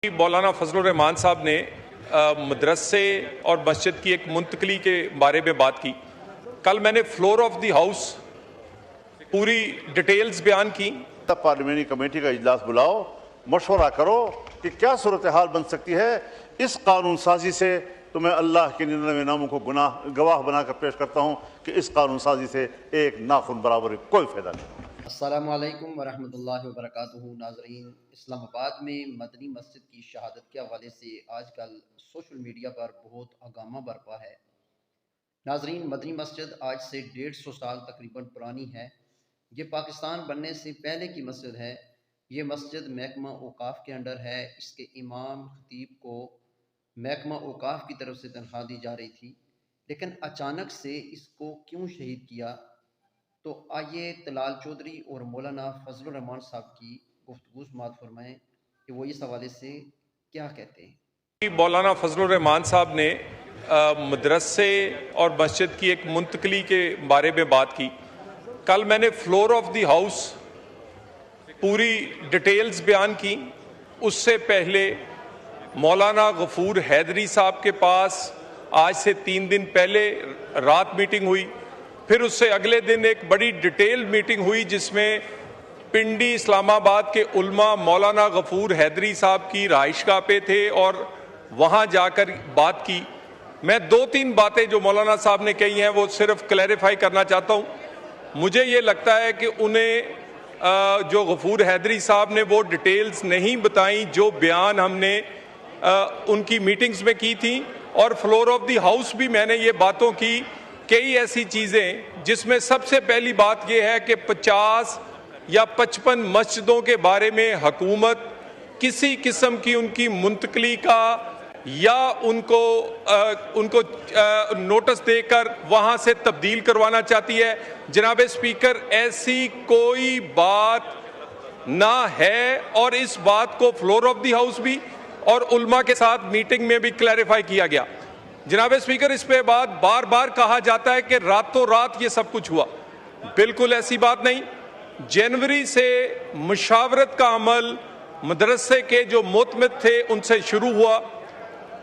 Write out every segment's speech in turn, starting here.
مولانا فضل الرحمان صاحب نے مدرسے اور مسجد کی ایک منتقلی کے بارے میں بات کی. کل میں نے فلور آف دی ہاؤس پوری ڈیٹیلز بیان کی. پارلیمانی کمیٹی کا اجلاس بلاؤ, مشورہ کرو کہ کیا صورتحال بن سکتی ہے. اس قانون سازی سے تو میں اللہ کے 99 ناموں کو گواہ بنا کر پیش کرتا ہوں کہ اس قانون سازی سے ایک ناخن برابر کوئی فائدہ نہیں. السلام علیکم ورحمۃ اللہ وبرکاتہ. ناظرین, اسلام آباد میں مدنی مسجد کی شہادت کے حوالے سے آج کل سوشل میڈیا پر بہت ہنگامہ برپا ہے. ناظرین, مدنی مسجد آج سے 150 سال تقریباً پرانی ہے. یہ پاکستان بننے سے پہلے کی مسجد ہے. یہ مسجد محکمہ اوقاف کے انڈر ہے. اس کے امام خطیب کو محکمہ اوقاف کی طرف سے تنخواہ دی جا رہی تھی, لیکن اچانک سے اس کو کیوں شہید کیا؟ تو آئیے طلال چودھری اور مولانا فضل الرحمان صاحب کی گفتگو سماعت فرمائیں کہ وہ اس حوالے سے کیا کہتے ہیں. مولانا فضل الرحمان صاحب نے مدرسے اور مسجد کی ایک منتقلی کے بارے میں بات کی. کل میں نے فلور آف دی ہاؤس پوری ڈیٹیلز بیان کی. اس سے پہلے مولانا غفور حیدری صاحب کے پاس آج سے 3 دن پہلے رات میٹنگ ہوئی. پھر اس سے اگلے دن ایک بڑی ڈیٹیل میٹنگ ہوئی جس میں پنڈی اسلام آباد کے علماء مولانا غفور حیدری صاحب کی رہائش گاہ پہ تھے اور وہاں جا کر بات کی. میں 2-3 باتیں جو مولانا صاحب نے کہی ہیں وہ صرف کلیریفائی کرنا چاہتا ہوں. مجھے یہ لگتا ہے کہ انہیں جو غفور حیدری صاحب نے وہ ڈیٹیلز نہیں بتائیں جو بیان ہم نے ان کی میٹنگز میں کی تھیں, اور فلور آف دی ہاؤس بھی میں نے یہ باتوں کی کئی ایسی چیزیں جس میں سب سے پہلی بات یہ ہے کہ 50 یا 55 مسجدوں کے بارے میں حکومت کسی قسم کی ان کی منتقلی کا یا ان کو نوٹس دے کر وہاں سے تبدیل کروانا چاہتی ہے. جناب اسپیکر, ایسی کوئی بات نہ ہے, اور اس بات کو فلور آف دی ہاؤس بھی اور علماء کے ساتھ میٹنگ میں بھی کلیریفائی کیا گیا. جناب اسپیکر, اس پہ بات بار بار کہا جاتا ہے کہ راتوں رات یہ سب کچھ ہوا. بالکل ایسی بات نہیں. جنوری سے مشاورت کا عمل مدرسے کے جو معتمد تھے ان سے شروع ہوا.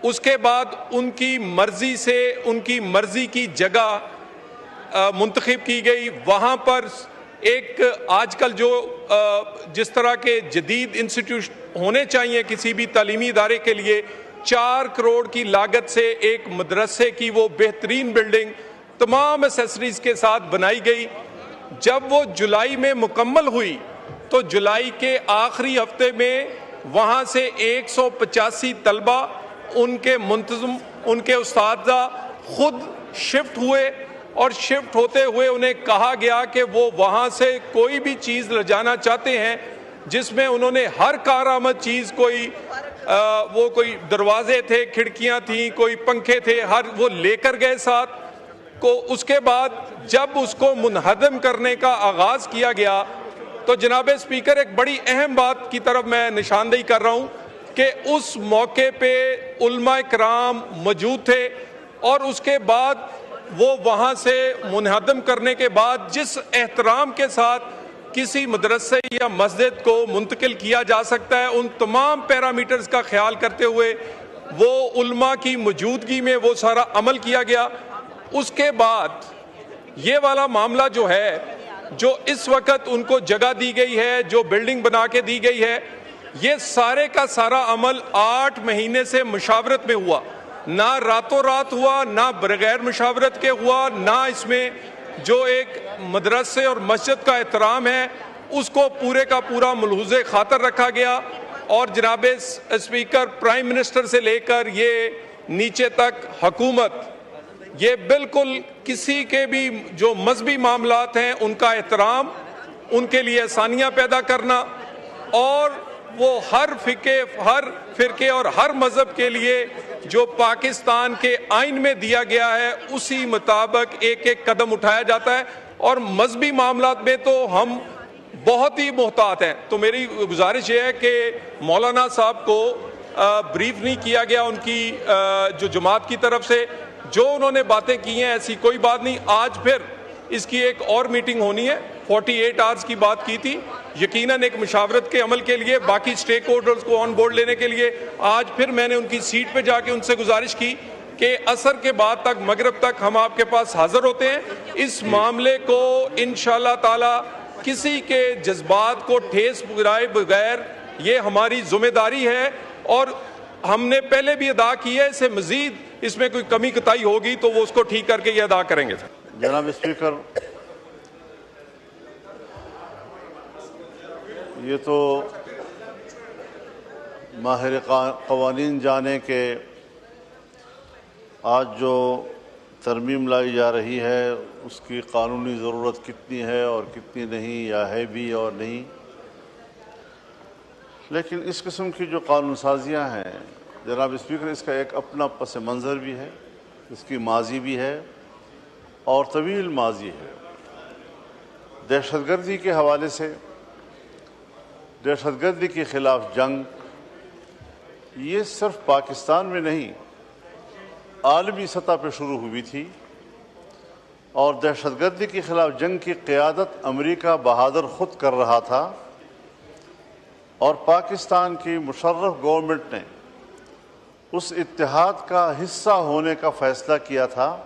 اس کے بعد ان کی مرضی سے ان کی مرضی کی جگہ منتخب کی گئی. وہاں پر ایک آج کل جو جس طرح کے جدید انسٹیٹیوشن ہونے چاہیے کسی بھی تعلیمی ادارے کے لیے, 4 کروڑ کی لاگت سے ایک مدرسے کی وہ بہترین بلڈنگ تمام ایسیسریز کے ساتھ بنائی گئی. جب وہ جولائی میں مکمل ہوئی تو جولائی کے آخری ہفتے میں وہاں سے 185 طلبہ, ان کے منتظم, ان کے اساتذہ خود شفٹ ہوئے, اور شفٹ ہوتے ہوئے انہیں کہا گیا کہ وہ وہاں سے کوئی بھی چیز لے جانا چاہتے ہیں جس میں انہوں نے ہر کارآمد چیز کوئی دروازے تھے, کھڑکیاں تھیں, کوئی پنکھے تھے, ہر وہ لے کر گئے ساتھ کو. اس کے بعد جب اس کو منہدم کرنے کا آغاز کیا گیا تو جناب اسپیکر ایک بڑی اہم بات کی طرف میں نشاندہی کر رہا ہوں کہ اس موقع پہ علماء کرام موجود تھے, اور اس کے بعد وہ وہاں سے منہدم کرنے کے بعد جس احترام کے ساتھ کسی مدرسے یا مسجد کو منتقل کیا جا سکتا ہے ان تمام پیرامیٹرز کا خیال کرتے ہوئے وہ علماء کی موجودگی میں وہ سارا عمل کیا گیا. اس کے بعد یہ والا معاملہ جو ہے, جو اس وقت ان کو جگہ دی گئی ہے, جو بلڈنگ بنا کے دی گئی ہے, یہ سارے کا سارا عمل 8 مہینے سے مشاورت میں ہوا. نہ راتوں رات ہوا, نہ بغیر مشاورت کے ہوا, نہ اس میں جو ایک مدرسے اور مسجد کا احترام ہے اس کو پورے کا پورا ملحوظ خاطر رکھا گیا. اور جناب اسپیکر, پرائم منسٹر سے لے کر یہ نیچے تک حکومت, یہ بالکل کسی کے بھی جو مذہبی معاملات ہیں ان کا احترام, ان کے لیے آسانیاں پیدا کرنا, اور وہ ہر فرقے اور ہر مذہب کے لیے جو پاکستان کے آئین میں دیا گیا ہے اسی مطابق ایک ایک قدم اٹھایا جاتا ہے. اور مذہبی معاملات میں تو ہم بہت ہی محتاط ہیں. تو میری گزارش یہ ہے کہ مولانا صاحب کو بریف نہیں کیا گیا ان کی جو جماعت کی طرف سے, جو انہوں نے باتیں کی ہیں ایسی کوئی بات نہیں. آج پھر اس کی ایک اور میٹنگ ہونی ہے, 48 آورز کی بات کی تھی, یقیناً ایک مشاورت کے عمل کے لیے باقی سٹیک ہولڈرز کو آن بورڈ لینے کے لیے آج پھر میں نے ان کی سیٹ پہ جا کے ان سے گزارش کی کہ عصر کے بعد تک مغرب تک ہم آپ کے پاس حاضر ہوتے ہیں. اس معاملے کو انشاءاللہ تعالی کسی کے جذبات کو ٹھیس پہنچائے بغیر یہ ہماری ذمہ داری ہے اور ہم نے پہلے بھی ادا کی ہے. اسے مزید اس میں کوئی کمی کوتاہی ہوگی تو وہ اس کو ٹھیک کر کے یہ ادا کریں گے. جناب اسپیکر، یہ تو ماہر قوانین جانے کہ آج جو ترمیم لائی جا رہی ہے اس کی قانونی ضرورت کتنی ہے اور کتنی نہیں، یا ہے بھی اور نہیں. لیکن اس قسم کی جو قانون سازیاں ہیں جناب اسپیکر، اس کا ایک اپنا پس منظر بھی ہے، اس کی ماضی بھی ہے اور طویل ماضی ہے. دہشت گردی کے حوالے سے، دہشت گردی کے خلاف جنگ یہ صرف پاکستان میں نہیں عالمی سطح پہ شروع ہوئی تھی، اور دہشت گردی کے خلاف جنگ کی قیادت امریکہ بہادر خود کر رہا تھا، اور پاکستان کی مشرف گورنمنٹ نے اس اتحاد کا حصہ ہونے کا فیصلہ کیا تھا.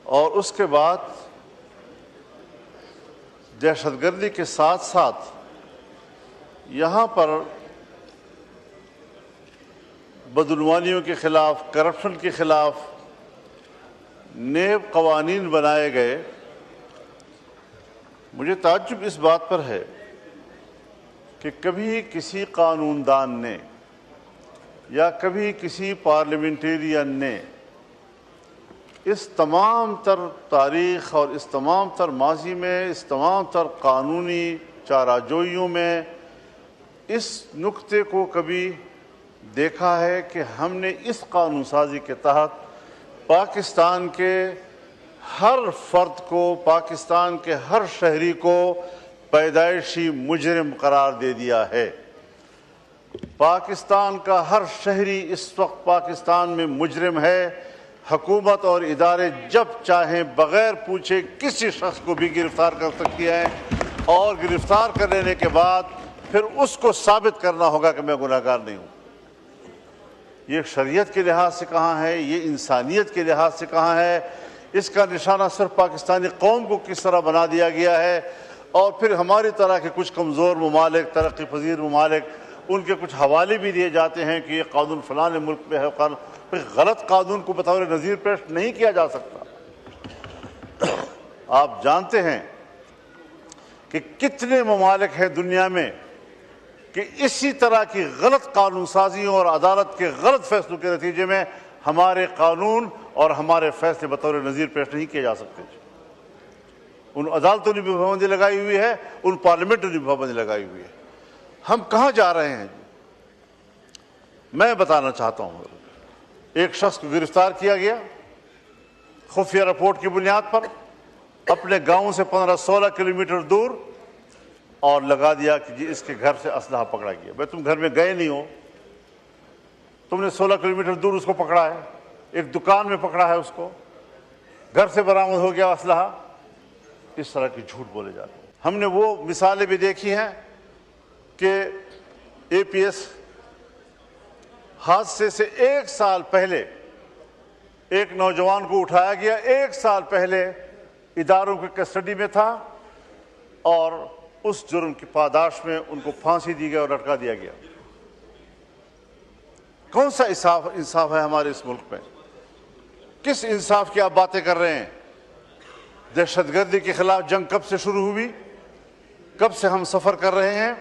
اور اس کے بعد دہشت گردی کے ساتھ ساتھ یہاں پر بدعنوانیوں کے خلاف، کرپشن کے خلاف نیب قوانین بنائے گئے. مجھے تعجب اس بات پر ہے کہ کبھی کسی قانون دان نے یا کبھی کسی پارلیمنٹیرین نے اس تمام تر تاریخ اور اس تمام تر ماضی میں، اس تمام تر قانونی چارہ-جوئیوں میں اس نقطے کو کبھی دیکھا ہے کہ ہم نے اس قانون سازی کے تحت پاکستان کے ہر فرد کو، پاکستان کے ہر شہری کو پیدائشی مجرم قرار دے دیا ہے. پاکستان کا ہر شہری اس وقت پاکستان میں مجرم ہے. حکومت اور ادارے جب چاہیں بغیر پوچھے کسی شخص کو بھی گرفتار کر سکتی ہیں، اور گرفتار کر لینے کے بعد پھر اس کو ثابت کرنا ہوگا کہ میں گناہ گار نہیں ہوں. یہ شریعت کے لحاظ سے کہاں ہے، یہ انسانیت کے لحاظ سے کہاں ہے؟ اس کا نشانہ صرف پاکستانی قوم کو کس طرح بنا دیا گیا ہے. اور پھر ہماری طرح کے کچھ کمزور ممالک، ترقی پذیر ممالک، ان کے کچھ حوالے بھی دیے جاتے ہیں کہ یہ قانون فلاں ملک میں ہے. غلط قانون کو بطور نظیر پیش نہیں کیا جا سکتا. آپ جانتے ہیں کہ کتنے ممالک ہیں دنیا میں کہ اسی طرح کی غلط قانون سازیوں اور عدالت کے غلط فیصلوں کے نتیجے میں ہمارے قانون اور ہمارے فیصلے بطور نظیر پیش نہیں کیے جا سکتے. ان عدالتوں نے بھی پابندی لگائی ہوئی ہے، ان پارلیمنٹوں نے بھی پابندی لگائی ہوئی ہے. ہم کہاں جا رہے ہیں؟ میں بتانا چاہتا ہوں. ایک شخص کو گرفتار کیا گیا خفیہ رپورٹ کی بنیاد پر اپنے گاؤں سے 15-16 کلومیٹر دور، اور لگا دیا کہ جی اس کے گھر سے اسلحہ پکڑا گیا. بھائی تم گھر میں گئے نہیں ہو، تم نے 16 کلومیٹر دور اس کو پکڑا ہے، ایک دکان میں پکڑا ہے اس کو، گھر سے برآمد ہو گیا اسلحہ. اس طرح کی جھوٹ بولے جاتے ہیں. ہم نے وہ مثالیں بھی دیکھی ہیں کہ اے پی ایس حادثے سے 1 سال پہلے ایک نوجوان کو اٹھایا گیا، 1 سال پہلے اداروں کی کسٹڈی میں تھا، اور اس جرم کی پاداش میں ان کو پھانسی دی گئی اور لٹکا دیا گیا. کون سا انصاف ہے ہمارے اس ملک میں؟ کس انصاف کی آپ باتیں کر رہے ہیں؟ دہشت گردی کے خلاف جنگ کب سے شروع ہوئی، کب سے ہم سفر کر رہے ہیں،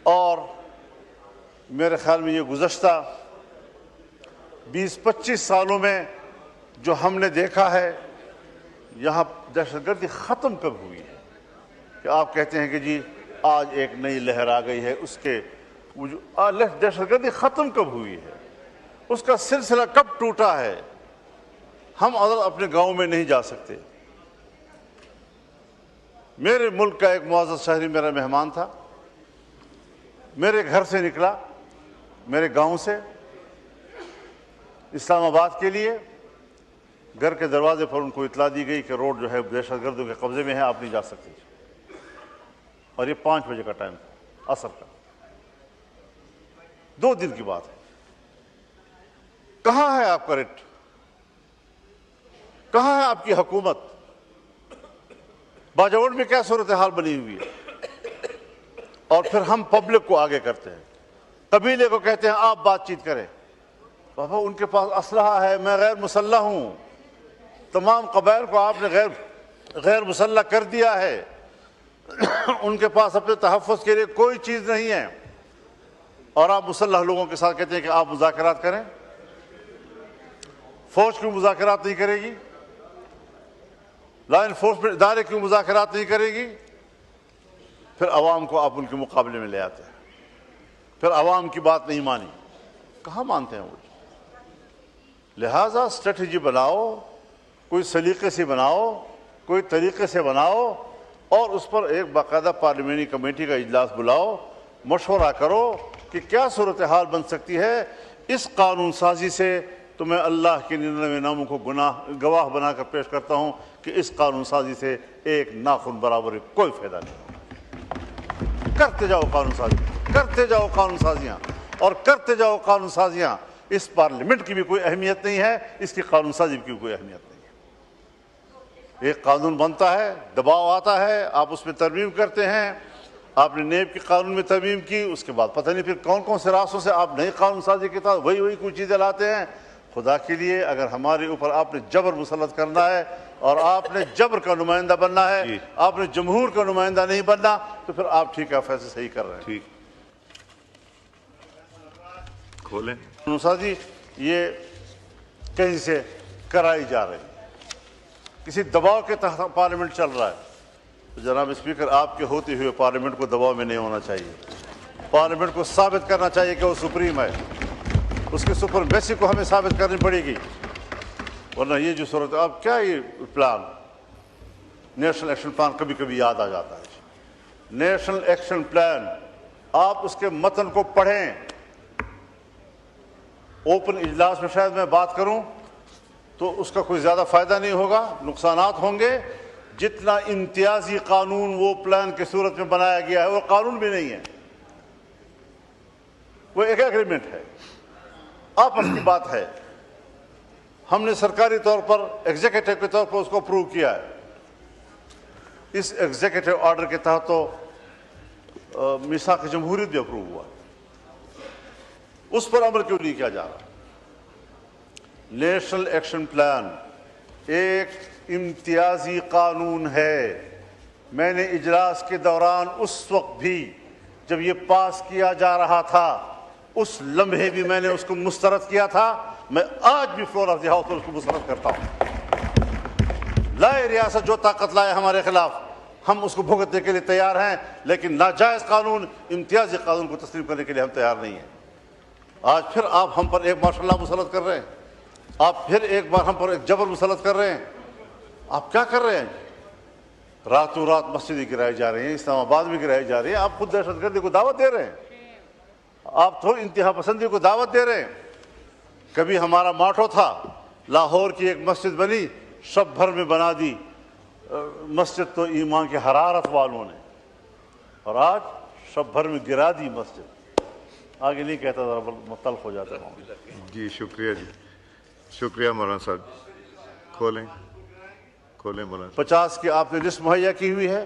اور میرے خیال میں یہ گزشتہ 20-25 سالوں میں جو ہم نے دیکھا ہے، یہاں دہشت گردی ختم کب ہوئی ہے؟ کہ آپ کہتے ہیں کہ جی آج ایک نئی لہر آ گئی ہے. اس کے دہشت گردی ختم کب ہوئی ہے؟ اس کا سلسلہ کب ٹوٹا ہے؟ ہم اپنے گاؤں میں نہیں جا سکتے. میرے ملک کا ایک معزز شہری میرا مہمان تھا، میرے گھر سے نکلا، میرے گاؤں سے اسلام آباد کے لیے. گھر کے دروازے پر ان کو اطلاع دی گئی کہ روڈ جو ہے دہشت گردوں کے قبضے میں ہے، آپ نہیں جا سکتے. اور یہ 5 بجے کا ٹائم تھا عصر کا. 2 دن کی بات ہے. کہاں ہے آپ کا ریٹ؟ کہاں ہے آپ کی حکومت؟ باجوڑ میں کیا صورتحال بنی ہوئی ہے؟ اور پھر ہم پبلک کو آگے کرتے ہیں, قبیلے کو کہتے ہیں آپ بات چیت کریں. بابا ان کے پاس اسلحہ ہے, میں غیر مسلح ہوں. تمام قبائل کو آپ نے غیر مسلح کر دیا ہے. ان کے پاس اپنے تحفظ کے لیے کوئی چیز نہیں ہے, اور آپ مسلح لوگوں کے ساتھ کہتے ہیں کہ آپ مذاکرات کریں. فوج کیوں مذاکرات نہیں کرے گی؟ لا انفورسمنٹ ادارے کیوں مذاکرات نہیں کرے گی؟ پھر عوام کو آپ ان کے مقابلے میں لے آتے ہیں. پھر عوام کی بات نہیں مانی. کہاں مانتے ہیں وہ؟ لہٰذا اسٹریٹجی بناؤ, کوئی سلیقے سے بناؤ, کوئی طریقے سے بناؤ, اور اس پر ایک باقاعدہ پارلیمانی کمیٹی کا اجلاس بلاؤ, مشورہ کرو کہ کیا صورتحال بن سکتی ہے. اس قانون سازی سے تو میں اللہ کے 99 ناموں کو گواہ بنا کر پیش کرتا ہوں کہ اس قانون سازی سے ایک ناخن برابر کوئی فائدہ نہیں. کرتے جاؤ قانون سازی, کرتے جاؤ قانون سازیاں, اور کرتے جاؤ قانون سازیاں. اس پارلیمنٹ کی بھی کوئی اہمیت نہیں ہے, اس کی قانون سازی کی بھی کوئی اہمیت نہیں ہے. ایک قانون بنتا ہے, دباؤ آتا ہے, آپ اس میں ترمیم کرتے ہیں. آپ نے نیب کے قانون میں ترمیم کی, اس کے بعد پتہ نہیں پھر کون کون سے راستوں سے آپ نئی قانون سازی کے تحت وہی کوئی چیزیں لاتے ہیں. خدا کے لیے اگر ہمارے اوپر آپ نے جبر مسلط کرنا ہے, اور آپ نے جبر کا نمائندہ بننا ہے, آپ نے جمہور کا نمائندہ نہیں بننا, تو پھر آپ ٹھیک ہے فیصلے صحیح کر رہے ہیں. ٹھیک کھولیں. قانون سازی یہ کہیں سے کرائی جا رہی ہے, کسی دباؤ کے تحت پارلیمنٹ چل رہا ہے. تو جناب اسپیکر, آپ کے ہوتے ہوئے پارلیمنٹ کو دباؤ میں نہیں ہونا چاہیے. پارلیمنٹ کو ثابت کرنا چاہیے کہ وہ سپریم ہے. اس کی سپرمیسی کو ہمیں ثابت کرنی پڑے گی, ورنہ یہ جو صورت اب کیا یہ پلان نیشنل ایکشن پلان کبھی کبھی یاد آ جاتا ہے. نیشنل ایکشن پلان, آپ اس کے متن کو پڑھیں. اوپن اجلاس میں شاید میں بات کروں تو اس کا کوئی زیادہ فائدہ نہیں ہوگا, نقصانات ہوں گے. جتنا امتیازی قانون وہ پلان کی صورت میں بنایا گیا ہے وہ قانون بھی نہیں ہے, وہ ایک ایگریمنٹ ہے, آپس کی بات ہے. ہم نے سرکاری طور پر ایگزیکٹو کے طور پر اس کو اپروو کیا ہے. اس ایگزیکٹو آرڈر کے تحت تو میثاق جمہوریت بھی اپروو ہوا, اس پر عمل کیوں نہیں کیا جا رہا؟ نیشنل ایکشن پلان ایک امتیازی قانون ہے. میں نے اجلاس کے دوران اس وقت بھی جب یہ پاس کیا جا رہا تھا, اس لمحے بھی میں نے اس کو مسترد کیا تھا. میں آج بھی فلور آف دی ہاؤس پر اس کو مسترد کرتا ہوں. لائے ریاست جو طاقت لائے ہمارے خلاف, ہم اس کو بھگتنے کے لیے تیار ہیں, لیکن ناجائز قانون, امتیازی قانون کو تسلیم کرنے کے لیے ہم تیار نہیں ہیں. آج پھر آپ ہم پر ایک ماشاء اللہ مسلط کر رہے ہیں, آپ پھر ایک بار ہم پر ایک جبر مسلط کر رہے ہیں. آپ کیا کر رہے ہیں؟ راتوں رات مسجدیں گرائی جا رہی ہیں, اسلام آباد میں گرائی جا رہی ہیں. آپ خود دہشت گردی کو دعوت دے رہے ہیں, آپ تو انتہا پسندی کو دعوت دے رہے ہیں. کبھی ہمارا ماٹو تھا, لاہور کی ایک مسجد بنی, شب بھر میں بنا دی مسجد تو ایمان کی حرارت والوں نے, اور آج شب بھر میں گرا دی مسجد. آگے نہیں کہتا, ذرا مختلف ہو جاتا ہوں. جی شکریہ, جی شکریہ مولانا صاحب. کھولیں کھولیں مولانا. 50 کی آپ نے لسٹ مہیا کی ہوئی ہے.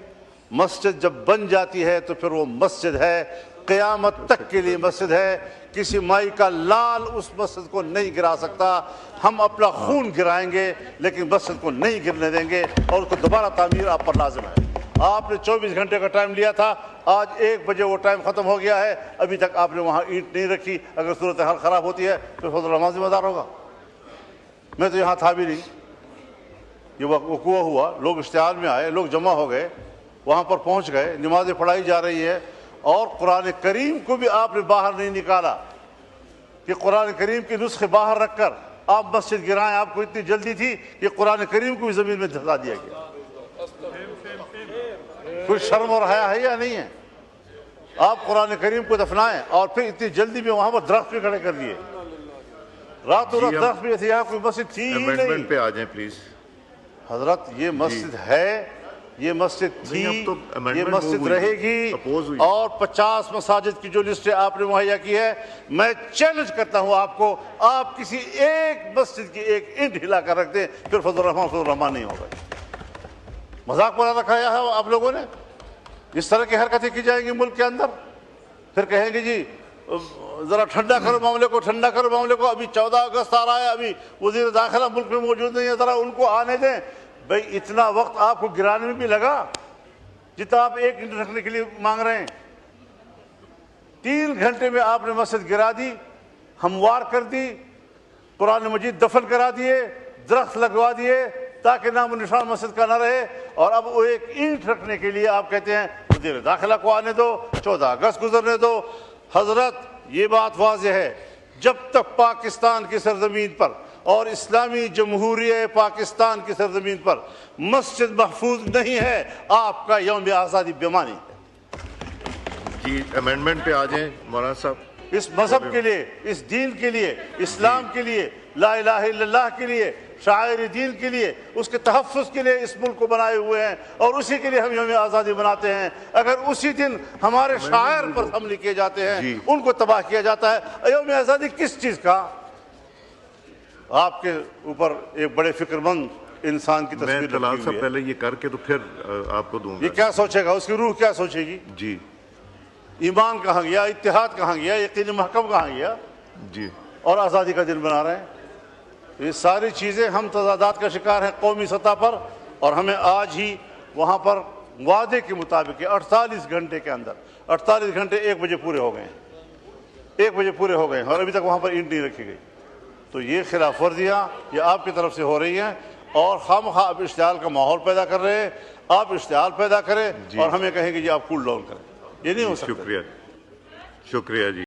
مسجد جب بن جاتی ہے تو پھر وہ مسجد ہے, قیامت تک کے لیے مسجد ہے. کسی مائی کا لال اس مسجد کو نہیں گرا سکتا. ہم اپنا خون گرائیں گے لیکن مسجد کو نہیں گرنے دیں گے, اور اس کو دوبارہ تعمیر آپ پر لازم ہے. آپ نے 24 گھنٹے کا ٹائم لیا تھا, آج 1 بجے وہ ٹائم ختم ہو گیا ہے, ابھی تک آپ نے وہاں اینٹ نہیں رکھی. اگر صورتحال خراب ہوتی ہے تو فضل الرحمان ذمہ دار ہوگا. میں تو یہاں تھا بھی نہیں, یہ وقوع ہوا, لوگ اشتعال میں آئے, لوگ جمع ہو گئے, وہاں پر پہنچ گئے, نمازیں پڑھائی جا رہی ہے, اور قرآن کریم کو بھی آپ نے باہر نہیں نکالا کہ قرآن کریم کے نسخے باہر رکھ کر آپ مسجد گرائیں. آپ کو اتنی جلدی تھی کہ قرآن کریم کو بھی زمین میں دھسا دیا گیا. کوئی شرم اور حیا ہے یا نہیں ہے؟ آپ قرآن کریم کو دفنائیں, اور پھر اتنی جلدی میں وہاں پر درخت بھی کھڑے کر دیے. راتوں رات درخت بھی تھے, یہاں کوئی مسجد تھی ہی نہیں. امینڈمنٹ پہ آ جائیں پلیز. حضرت یہ مسجد ہے, یہ مسجد تھی، نہیں، اب تو یہ amendment مسجد ہوئی، رہے گی، oppose ہوئی۔ اور 50 مساجد کی جو لسٹ آپ نے مہیا کی ہے، میں چیلنج کرتا ہوں آپ کو، آپ کسی ایک مسجد کی ایک اینٹ ہلا کر رکھ دیں، پھر فضل الرحمان نہیں ہوگا۔ مذاق بنا رکھا ہے آپ لوگوں نے، اس طرح کی حرکتیں کی جائیں گی ملک کے اندر، پھر کہیں گے جی ذرا ٹھنڈا کرو معاملے کو، ٹھنڈا کرو معاملے کو، ابھی 14 اگست آ رہا ہے، ابھی وزیر داخلہ ملک میں موجود نہیں ہے، ذرا ان کو آنے دیں۔ بھئی اتنا وقت آپ کو گرانے میں بھی لگا جتنا آپ ایک گھنٹے رکھنے کے لیے مانگ رہے ہیں؟ 3 گھنٹے میں آپ نے مسجد گرا دی، ہموار کر دی، قرآن مجید دفن کرا دیے، درخت لگوا دیے تاکہ نام و نشان مسجد کا نہ رہے، اور اب وہ ایک اینٹ رکھنے کے لیے آپ کہتے ہیں وزیر داخلہ کو آنے دو، 14 اگست گزرنے دو۔ حضرت یہ بات واضح ہے، جب تک پاکستان کی سرزمین پر اور اسلامی جمہوریہ پاکستان کی سرزمین پر مسجد محفوظ نہیں ہے، آپ کا یوم آزادی بیمانی ہے۔ جی امینڈمنٹ پہ آ جائیں مولانا صاحب۔ اس مذہب کے لیے، اس دین کے لیے، اسلام کے لیے، لا الہ الا اللہ کے لیے، شاعر دین کے لیے، اس کے تحفظ کے لیے اس ملک کو بنائے ہوئے ہیں، اور اسی کے لیے ہم یوم آزادی مناتے ہیں۔ اگر اسی دن ہمارے شاعر پر حملے کیے جاتے ہیں، ان کو تباہ کیا جاتا ہے، یوم آزادی کس چیز کا؟ آپ کے اوپر ایک بڑے فکر مند انسان کی میں تصویر طلال رکھی صاحب ہوئی ہے۔ پہلے یہ کر کے تو پھر آپ کو دوں گا۔ یہ کیا سوچے گا؟ اس کی روح کیا سوچے گی؟ جی ایمان کہاں گیا؟ اتحاد کہاں گیا؟ یقین محکم کہاں گیا؟ جی اور آزادی کا دن بنا رہے ہیں۔ یہ ساری چیزیں ہم تضادات کا شکار ہیں قومی سطح پر، اور ہمیں آج ہی وہاں پر وعدے کے مطابق 48 گھنٹے کے اندر 48 گھنٹے 1 بجے پورے ہو گئے ہیں، 1 بجے پورے ہو گئے ہیں، اور ابھی تک وہاں پر اینٹ نہیں رکھی گئی۔ تو یہ خلاف ورزیاں یہ آپ کی طرف سے ہو رہی ہیں، اور خواہ آپ اشتعال کا ماحول پیدا کر رہے ہیں۔ آپ اشتعال پیدا کریں اور ہمیں کہیں کہ جی آپ کول ڈاؤن کریں، یہ نہیں ہو سکتا۔ شکریہ جی۔